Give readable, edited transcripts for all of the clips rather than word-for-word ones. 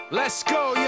Let's go, yo.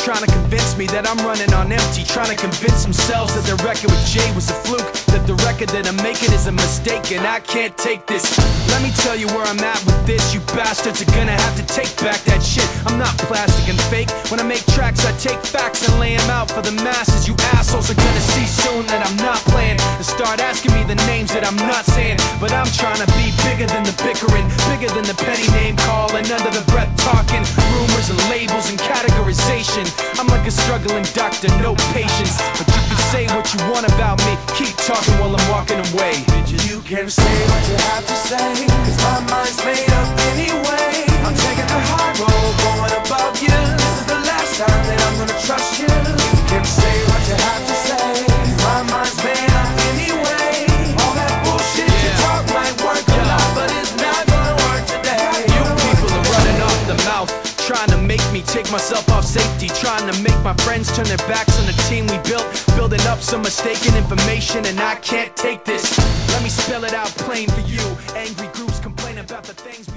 Trying to convince me that I'm running on empty, trying to convince themselves that their record with Jay was a fluke, that the record that I'm making is a mistake, and I can't take this. Let me tell you where I'm at with this. You bastards are gonna have to take back that shit. I'm not plastic and fake. When I make tracks, I take facts and lay them out for the masses. You assholes are gonna see soon that I'm not playing, and start asking me the names that I'm not saying. But I'm trying to be bigger than the bickering, bigger than the petty name calling, under the breath talking, rumors and labels and categorization. I'm like a struggling doctor, no patience. But you can say what you want about me, keep talking while I'm walking away. You can say what you have to say, cause my mind's made up anyway. I'm taking the high road, going above you. This is the last time that I'm gonna trust you. You can say what you have to say, cause my mind's made up anyway. All that bullshit you talk might work a lot, but it's not gonna work today. You people are running off the mouth, trying to make me take myself off safety, trying to make my friends turn their backs on the team we built, building up some mistaken information, and I can't take this. Let me spell it out plain for you. Angry groups complain about the things